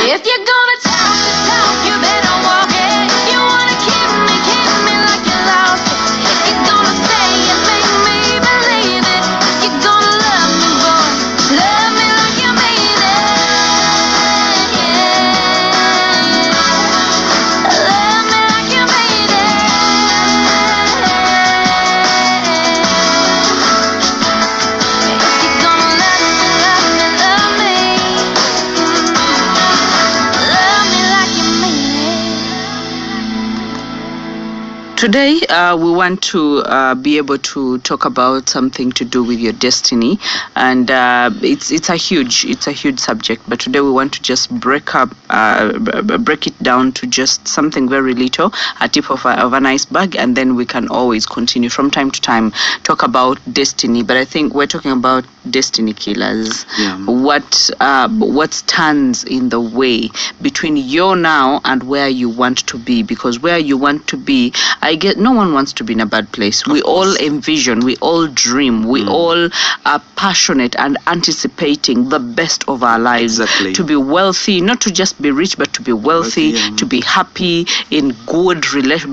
If you're gonna talk, you better walk it. If you wanna keep me like you lost it. If you're gonna stay and make me believe it. If you're gonna love me, boy, love me like you mean it. Yeah. Love me like you mean it. If you're gonna love me, love me, love me. Love me like you mean it. Today, we want to be able to talk about something to do with your destiny, and it's a huge subject. But today we want to just break it down to just something very little, a tip of an iceberg, and then we can always continue from time to time talk about destiny. But I think we're talking about destiny killers. Yeah. What stands in the way between your now and where you want to be? Because where you want to be, I get no one wants to be in a bad place. We all envision, we all dream, we all are passionate and anticipating the best of our lives. Exactly. To be wealthy, not to just be rich, but to be wealthy, to be happy, in good,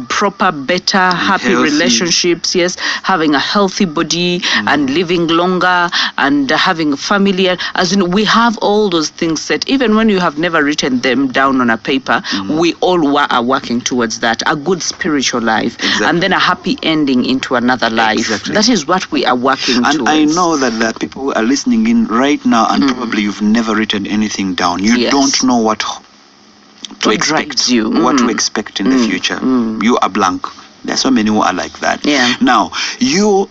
proper, better, happy healthy relationships, yes, having a healthy body and living longer and having a family. As in, we have all those things set. Even when you have never written them down on a paper, we all are working towards that. A good spiritual life. Exactly. And then a happy ending into another life. Exactly. That is what we are working And towards. I know that there are people who are listening in right now, and probably you've never written anything down. You Yes. don't know what to What expect, drives you. what to expect in the future. You are blank. There are so many who are like that. Yeah. Now, to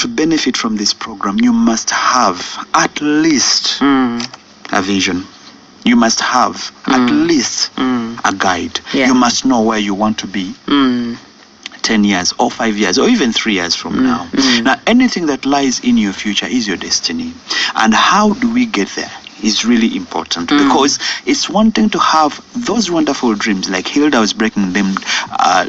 benefit from this program, you must have at least a vision. You must have at least a guide. Yeah. You must know where you want to be 10 years or 5 years or even 3 years from now. Now, anything that lies in your future is your destiny. And how do we get there is really important, because it's one thing to have those wonderful dreams, like Hilda was breaking them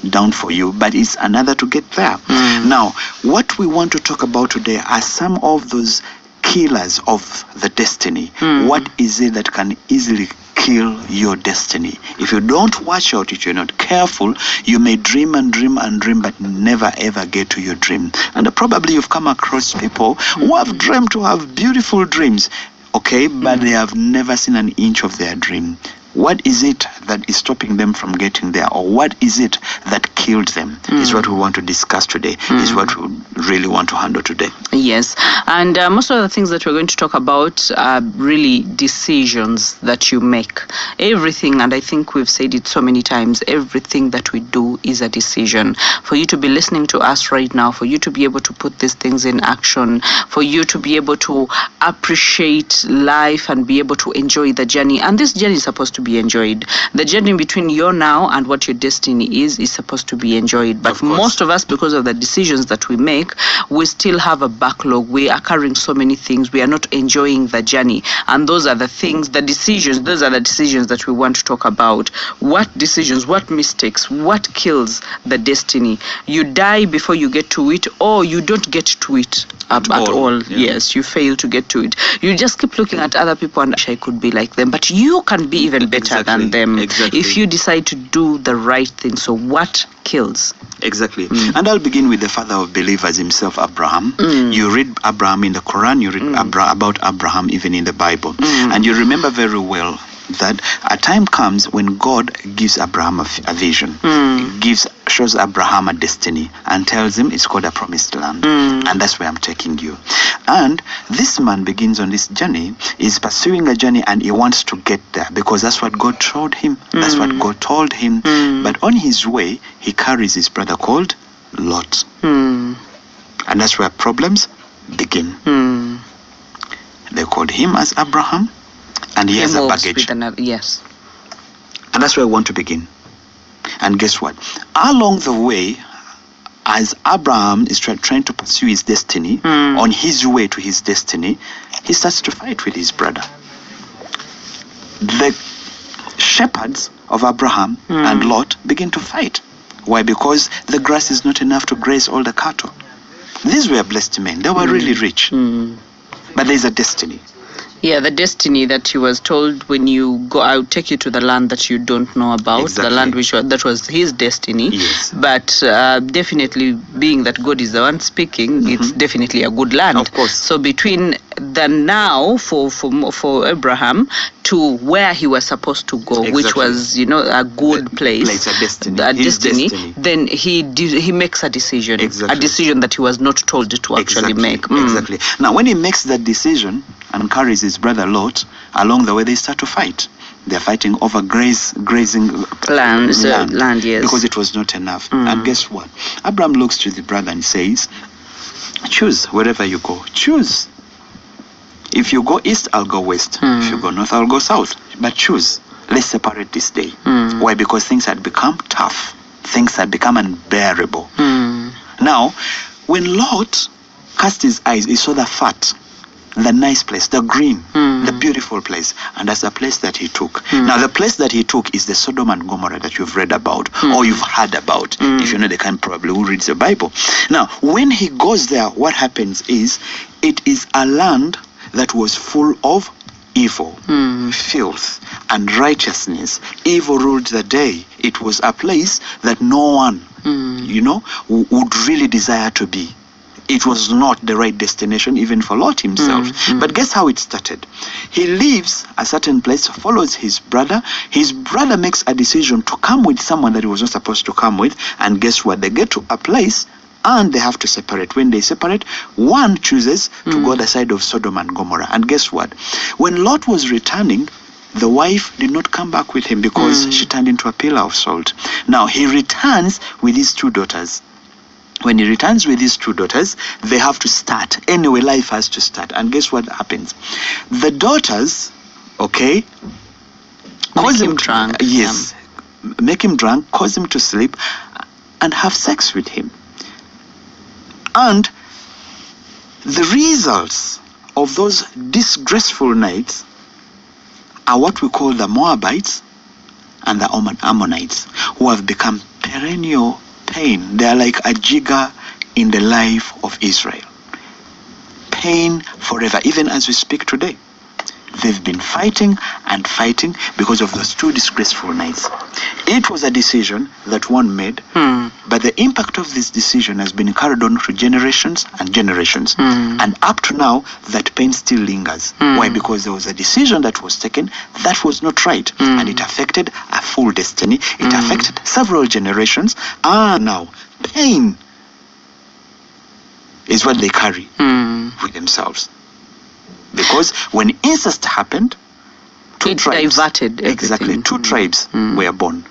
down for you, but it's another to get there. Now, what we want to talk about today are some of those killers of the destiny. What is it that can easily kill your destiny? If you don't watch out, if you're not careful, you may dream and dream and dream, but never ever get to your dream. And probably you've come across people who have dreamed to have beautiful dreams, okay, but they have never seen an inch of their dream. What is it that is stopping them from getting there, or what is it that killed them? Is what we want to discuss today, is what we really want to handle today. Yes, and most of the things that we're going to talk about are really decisions that you make. Everything, and I think we've said it so many times, everything that we do is a decision. For you to be listening to us right now, for you to be able to put these things in action, for you to be able to appreciate life and be able to enjoy the journey. And this journey is supposed to be enjoyed. The journey between your now and what your destiny is supposed to be enjoyed. But most of us, because of the decisions that we make, we still have a backlog. We are carrying so many things. We are not enjoying the journey. And those are the things, those are the decisions that we want to talk about. What decisions, what mistakes, what kills the destiny? You die before you get to it, or you don't get to it at all. Yeah. Yes, you fail to get to it. You just keep looking at other people and wish I could be like them. But you can be even better than them if you decide to do the right thing. So what kills? Exactly. And I'll begin with the father of believers himself, Abraham. You read Abraham in the Quran, you read about Abraham even in the Bible. And you remember very well that a time comes when God gives Abraham a vision, shows Abraham a destiny, and tells him it's called a promised land. And that's where I'm taking you. And this man begins on this journey, is pursuing a journey, and he wants to get there because that's what God told him. That's what God told him. But on his way, he carries his brother called Lot. And that's where problems begin. They called him as Abraham, and he has a baggage. Yes. And that's where I want to begin. And guess what? Along the way, as Abraham is trying to pursue his destiny, on his way to his destiny, he starts to fight with his brother. The shepherds of Abraham and Lot begin to fight. Why? Because the grass is not enough to graze all the cattle. These were blessed men. They were really rich. But there's a destiny. Yeah, the destiny that he was told, when you go, I'll take you to the land that you don't know about, Exactly. the land that was his destiny. Yes. But definitely, being that God is the one speaking, it's definitely a good land. Of course. So between the now for Abraham to where he was supposed to go, which Exactly. was, a good place, a destiny. a His destiny, destiny. then he makes a decision, Exactly. a decision that he was not told to actually make. Exactly. Now, when he makes that decision and carries his brother Lot along the way, they start to fight. They're fighting over grazing Land, yes. because it was not enough. And guess what? Abraham looks to the brother and says, choose wherever you go. Choose. If you go east, I'll go west. If you go north, I'll go south. But choose. Let's separate this day. Why? Because things had become tough. Things had become unbearable. Now, when Lot cast his eyes, he saw the fat, the nice place, the green, the beautiful place, and that's the place that he took. Now, the place that he took is the Sodom and Gomorrah that you've read about, or you've heard about, if you know the kind probably who reads the Bible. Now, when he goes there, what happens is, it is a land that was full of evil, filth, and righteousness. Evil ruled the day. It was a place that no one, would really desire to be. It was not the right destination even for Lot himself. But guess how it started? He leaves a certain place, follows his brother. His brother makes a decision to come with someone that he was not supposed to come with. And guess what? They get to a place and they have to separate. When they separate, one chooses to go the side of Sodom and Gomorrah. And guess what? When Lot was returning, the wife did not come back with him because she turned into a pillar of salt. Now, he returns with his two daughters. When he returns with his two daughters, they have to start. Anyway, life has to start. And guess what happens? The daughters, cause him drunk. Yes. Make him drunk, cause him to sleep, and have sex with him. And the results of those disgraceful nights are what we call the Moabites and the Ammonites, who have become perennial pain. They are like a jigger in the life of Israel. Pain forever, even as we speak today. They've been fighting and fighting because of those two disgraceful nights. It was a decision that one made, but the impact of this decision has been carried on through generations and generations. And up to now, that pain still lingers. Why? Because there was a decision that was taken that was not right, and it affected a full destiny. It affected several generations. And now, pain is what they carry with themselves. Because when incest happened, it diverted everything. Exactly. Two tribes were born.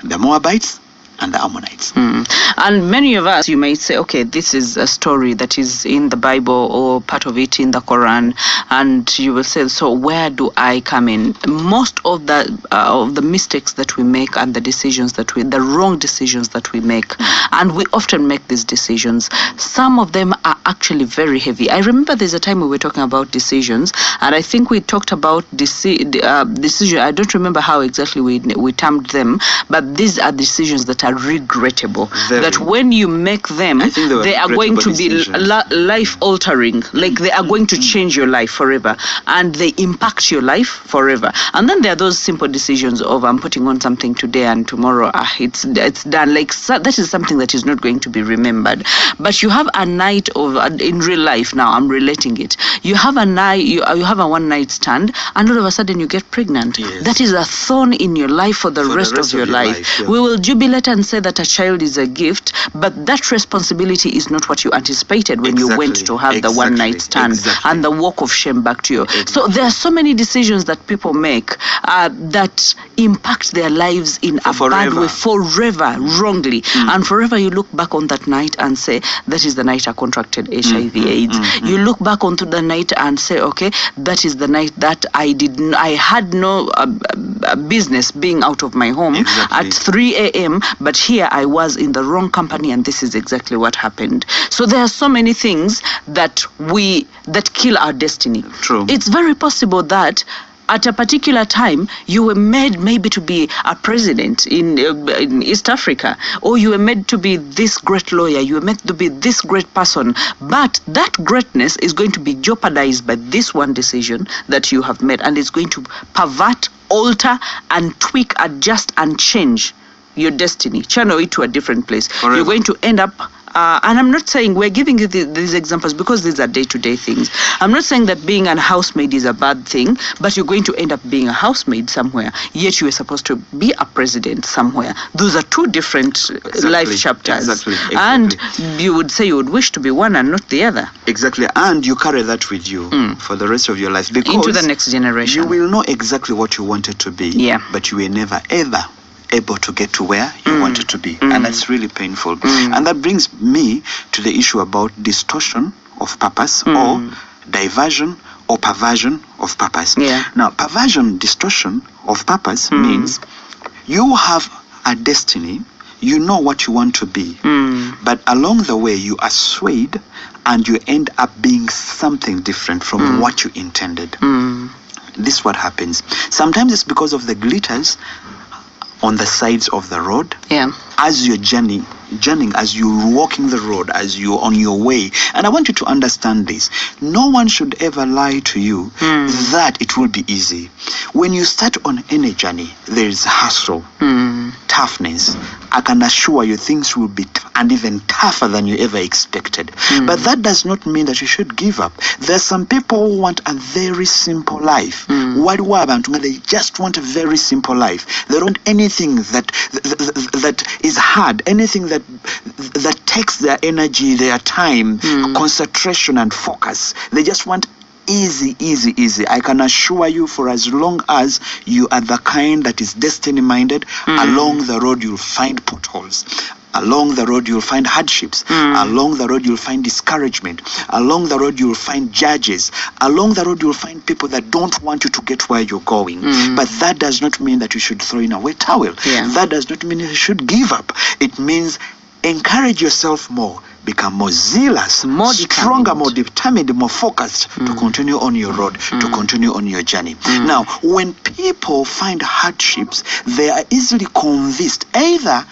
The Moabites and the Ammonites. And many of us, you may say, okay, this is a story that is in the Bible or part of it in the Quran, and you will say, so where do I come in? Most of the mistakes that we make and the wrong decisions that we make, and we often make these decisions, some of them are actually very heavy. I remember there's a time we were talking about decisions, and I think we talked about decision. I don't remember how exactly we termed them, but these are decisions that are regrettable. That when you make them, they are going to be life altering. Like they are going to change your life forever, and they impact your life forever. And then there are those simple decisions of I'm putting on something today and tomorrow it's done. Like that is something that is not going to be remembered. But you have a night of in real life. Now I'm relating it. You have a night. You have a one night stand, and all of a sudden you get pregnant. Yes. That is a thorn in your life for the rest of your life. Yeah. We will jubilate and say that a child is a gift, but that responsibility is not what you anticipated when you went to have the one night stand and the walk of shame back to you. So there are so many decisions that people make that impact their lives in a bad way forever, wrongly. And forever you look back on that night and say, that is the night I contracted HIV/AIDS. You look back onto the night and say, okay, that is the night that I had no business being out of my home at 3 a.m., but here I was in the wrong company, and this is exactly what happened. So there are so many things that kill our destiny. True. It's very possible that at a particular time, you were made maybe to be a president in East Africa, or you were made to be this great lawyer, you were made to be this great person. But that greatness is going to be jeopardized by this one decision that you have made, and it's going to pervert, alter, and tweak, adjust, and change your destiny, channel it to a different place. Forever. You're going to end up and I'm not saying, we're giving you these examples because these are day-to-day things. I'm not saying that being a housemaid is a bad thing, but you're going to end up being a housemaid somewhere, yet you were supposed to be a president somewhere. Those are two different life chapters. Exactly. And you would say you would wish to be one and not the other. Exactly. And you carry that with you for the rest of your life. Because into the next generation. You will know exactly what you wanted to be, but you were never, ever able to get to where you wanted to be. And that's really painful. And that brings me to the issue about distortion of purpose or diversion or perversion of purpose. Now, perversion, distortion of purpose means you have a destiny, you know what you want to be, but along the way you are swayed and you end up being something different from what you intended. This is what happens. Sometimes it's because of the glitters on the sides of the road. As you're journeying, as you're walking the road, as you're on your way. And I want you to understand this. No one should ever lie to you that it will be easy. When you start on any journey, there is hustle, toughness. I can assure you things will be and even tougher than you ever expected. But that does not mean that you should give up. There's some people who want a very simple life. They just want a very simple life. They don't want anything that is hard, anything that takes their energy, their time, concentration and focus. They just want easy. I can assure you, for as long as you are the kind that is destiny minded, along the road you'll find potholes. Along the road, you'll find hardships. Along the road, you'll find discouragement. Along the road, you'll find judges. Along the road, you'll find people that don't want you to get where you're going. But that does not mean that you should throw in a wet towel. That does not mean you should give up. It means encourage yourself more. Become more zealous, more stronger, more determined, more focused to continue on your road, to continue on your journey. Now, when people find hardships, they are easily convinced either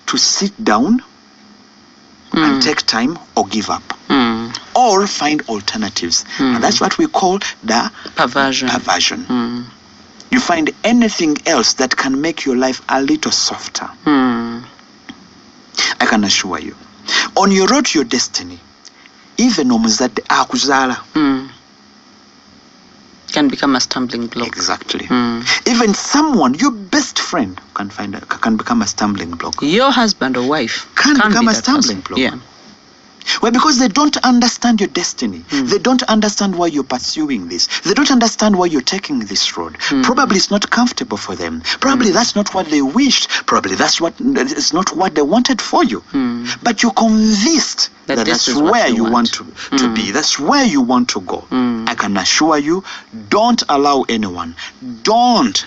to sit down and take time or give up or find alternatives. And that's what we call the perversion. You find anything else that can make your life a little softer. I can assure you, on your road to your destiny, even omuzadde akuzala can become a stumbling block. Exactly. Even someone, your best friend, can become a stumbling block. Your husband or wife can become a stumbling block. Well, because they don't understand your destiny. They don't understand why you're pursuing this. They don't understand why you're taking this road. Probably it's not comfortable for them. Probably that's not what they wished. Probably it's not what they wanted for you. But you're convinced that that's where you want to be. That's where you want to go. I can assure you, don't allow anyone, don't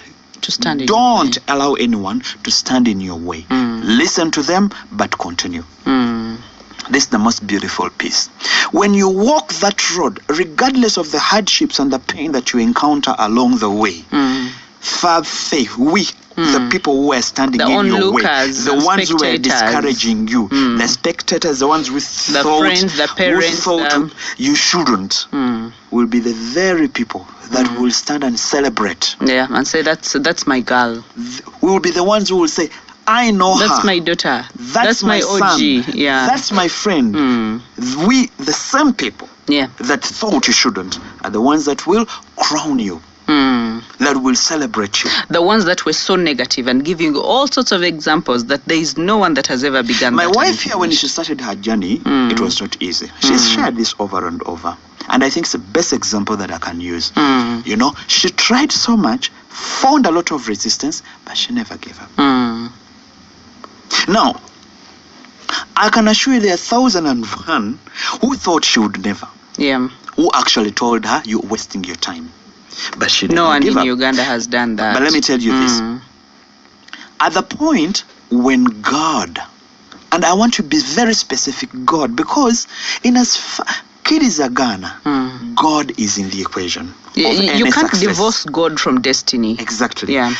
allow anyone to stand in your way. Listen to them, but continue. This is the most beautiful piece. When you walk that road, regardless of the hardships and the pain that you encounter along the way, the people who are standing in your way, the ones who are discouraging you, the spectators, the ones with the friends, the parents, you shouldn't, will be the very people that will stand and celebrate. And say, that's my girl. We will be the ones who will say, I know that's her. My daughter. That's my OG. Son. That's my friend. We, the same people that thought you shouldn't, are the ones that will crown you. That will celebrate you. The ones that were so negative and giving you all sorts of examples that there is no one that has ever begun. My wife here, when she started her journey, it was not easy. She's shared this over and over. And I think it's the best example that I can use. You know, she tried so much, found a lot of resistance, but she never gave up. Now, I can assure you there are 1,001 who thought she would never. Who actually told her, you're wasting your time. But she never No one gave in up. Uganda has done that. But let me tell you this. At the point when God, and I want to be very specific, God, because Kirizagana, God is in the equation. You of any can't success. divorce God from destiny. Exactly. Yeah.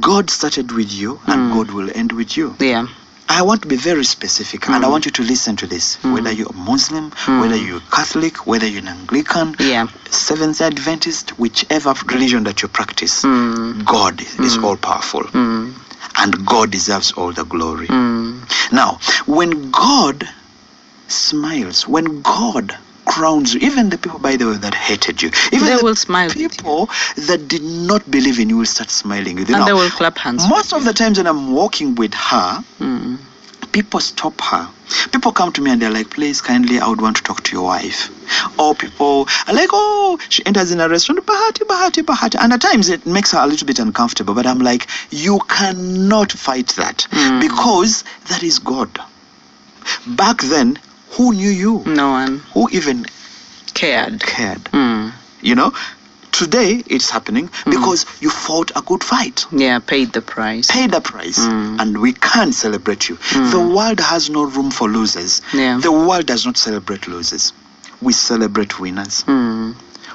God started with you and God will end with you. Yeah. I want to be very specific and I want you to listen to this. Whether you're a Muslim, whether you're Catholic, whether you're an Anglican, Yeah. Seventh Adventist, whichever religion that you practice, God is all powerful. And God deserves all the glory. Now, when God smiles, when God crowns you, even the people, by the way, that hated you, even They the will smile with you. people that did not believe in you will start smiling with you. And Now, they will clap hands. most of the times when I'm walking with her, people stop her. People come to me and they're like, please, kindly, I would want to talk to your wife. Or people are like, oh, she enters in a restaurant, Bahati. And at times it makes her a little bit uncomfortable. But I'm like, you cannot fight that because that is God. Back then, who knew you? No one Who even cared. cared? You know, today it's happening because you fought a good fight. Yeah, paid the price. Pay the price and we can celebrate you. The world has no room for losers. Yeah. The world does not celebrate losers. We celebrate winners.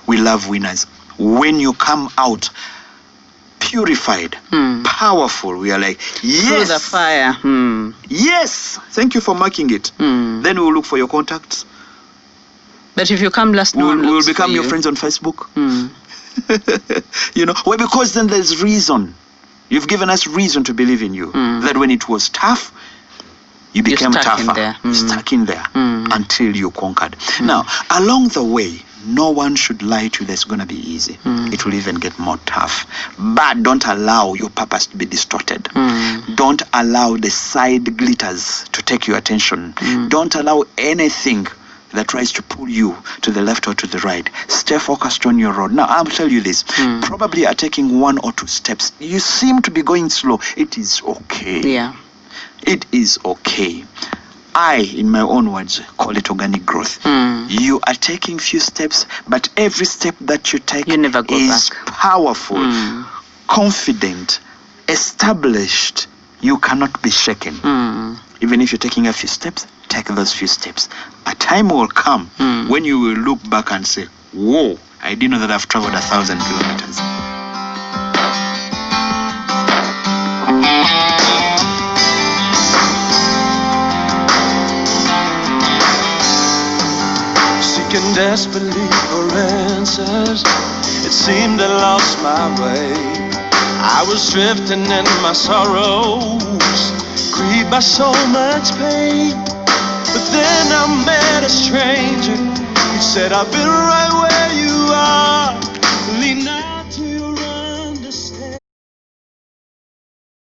We love winners. When you come out purified, powerful, we are like, yes, Through the fire. yes, thank you for marking it. Then we'll look for your contacts. But if you come last, no one We'll looks become for your you. friends on Facebook. You know, well, because then there's reason. You've given us reason to believe in you. That when it was tough, you became stuck in tougher. there. You stuck in there until you conquered. Now, along the way, no one should lie to you that's going to be easy. It will even get more tough. But don't allow your purpose to be distorted. Don't allow the side glitters to take your attention. Don't allow anything that tries to pull you to the left or to the right. Stay focused on your road. Now, I'll tell you this. Probably are taking 1 or 2 steps. You seem to be going slow. It is okay. Yeah. It is okay. I, in my own words, call it organic growth. You are taking few steps, but every step that you take You never go is back. powerful, confident, established. You cannot be shaken. Even if you're taking a few steps, take those few steps. A time will come when you will look back and say, whoa, I didn't know that I've traveled 1,000 kilometers. Seeking desperately for answers, it seemed I lost my way. I was drifting in my sorrows, grieved by so much pain. But then I met a stranger. He said, I've been right where you are. Lean out.